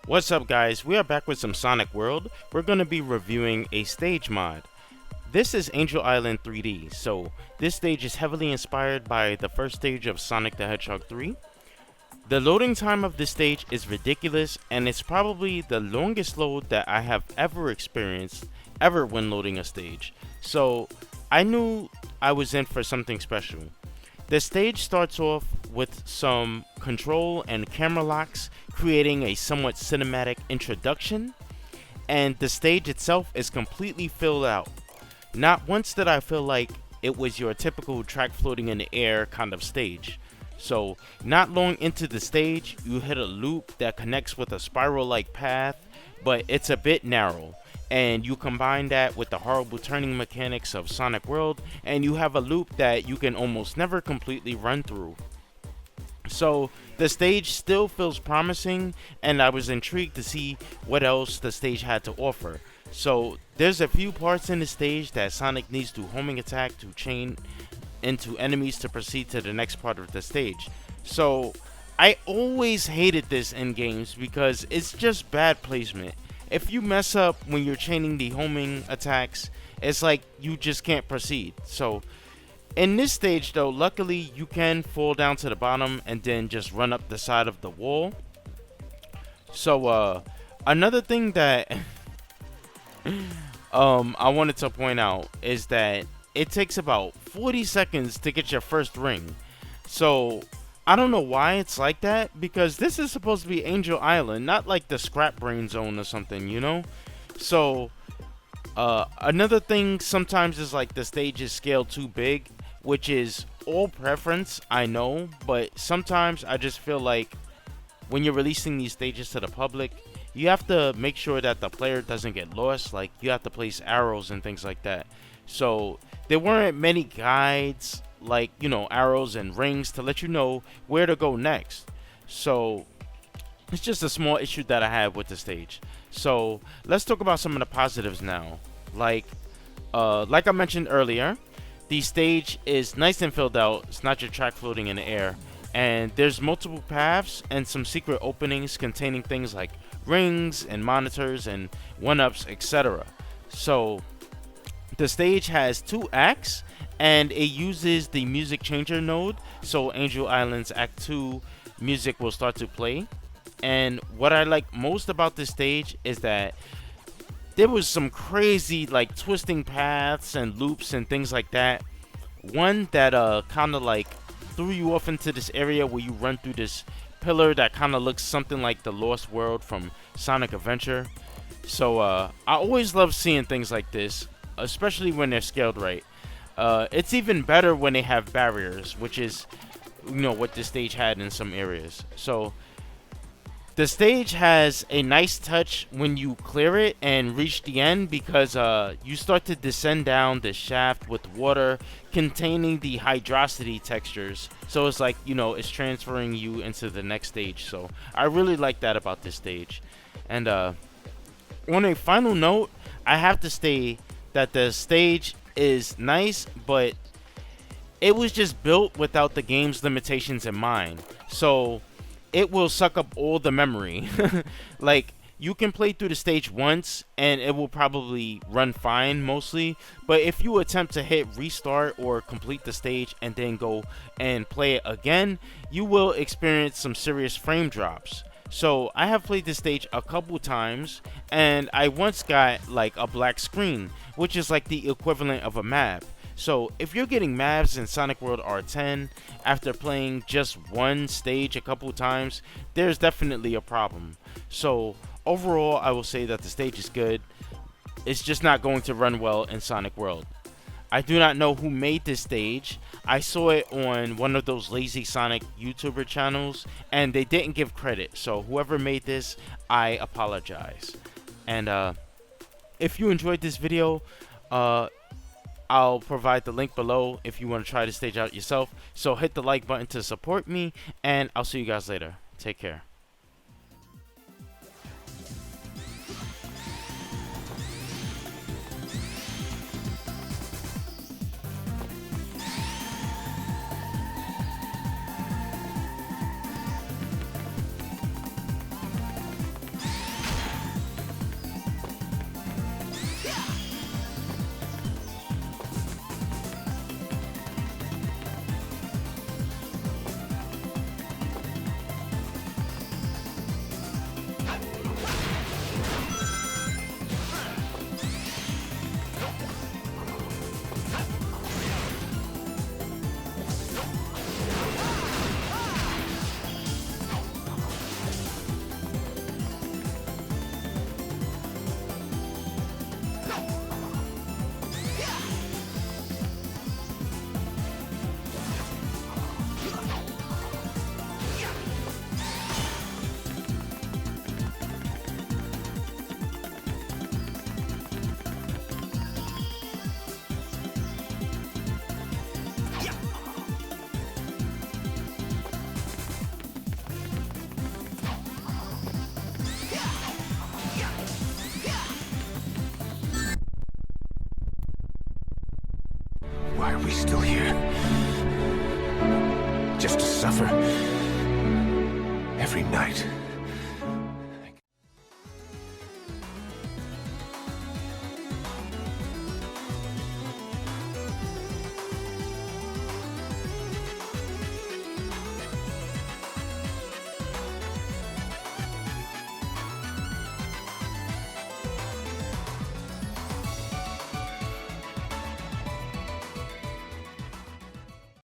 What's up guys, we are back with some Sonic World. We're going to be reviewing a stage mod. This is Angel Island 3D, so this stage is heavily inspired by the first stage of Sonic the Hedgehog 3. The loading time of this stage is ridiculous, and it's probably the longest load that I have ever experienced when loading a stage. So I knew I was in for something special. The stage starts off with some control and camera locks, creating a somewhat cinematic introduction, and the stage itself is completely filled out. Not once did I feel like it was your typical track floating in the air kind of stage. So, not long into the stage, you hit a loop that connects with a spiral-like path, but it's a bit narrow. And you combine that with the horrible turning mechanics of Sonic World, and you have a loop that you can almost never completely run through. So the stage still feels promising, and I was intrigued to see what else the stage had to offer. So there's a few parts in the stage that Sonic needs to homing attack to chain into enemies to proceed to the next part of the stage. So I always hated this in games because it's just bad placement. If you mess up when you're chaining the homing attacks, it's like you just can't proceed. So in this stage though, luckily you can fall down to the bottom and then just run up the side of the wall. So another thing that I wanted to point out is that it takes about 40 seconds to get your first ring. So I don't know why it's like that, because this is supposed to be Angel Island, not like the Scrap Brain Zone or something, you know? So, another thing sometimes is like the stage is scaled too big, which is all preference, I know, but sometimes I just feel like when you're releasing these stages to the public, you have to make sure that the player doesn't get lost. Like, you have to place arrows and things like that. So, there weren't many guides, like, you know, arrows and rings to let you know where to go next. So it's just a small issue that I have with the stage. So let's talk about some of the positives now. Like I mentioned earlier, the stage is nice and filled out. It's not your track floating in the air, and there's multiple paths and some secret openings containing things like rings and monitors and 1-ups, etc. So the stage has 2 acts, and it uses the music changer node, so Angel Island's Act 2 music will start to play. And what I like most about this stage is that there was some crazy like twisting paths and loops and things like that. One that kind of like threw you off into this area where you run through this pillar that kind of looks something like the Lost World from Sonic Adventure. So I always love seeing things like this, especially when they're scaled right. It's even better when they have barriers, which is, you know, what this stage had in some areas. So the stage has a nice touch when you clear it and reach the end, because you start to descend down the shaft with water containing the hydrosity textures. So it's like, you know, it's transferring you into the next stage. So I really like that about this stage. And on a final note, I have to say that the stage is nice, but it was just built without the game's limitations in mind. So it will suck up all the memory. Like, you can play through the stage once and it will probably run fine mostly, but if you attempt to hit restart or complete the stage and then go and play it again, you will experience some serious frame drops. So I have played this stage a couple times, and I once got like a black screen, which is like the equivalent of a map. So if you're getting maps in Sonic World R10 after playing just one stage a couple times, there's definitely a problem. So overall, I will say that the stage is good. It's just not going to run well in Sonic World. I do not know who made this stage. I saw it on one of those Lazy Sonic YouTuber channels, and they didn't give credit. So whoever made this, I apologize. And if you enjoyed this video, I'll provide the link below if you want to try the stage out yourself. So hit the like button to support me, and I'll see you guys later. Take care. suffer every night.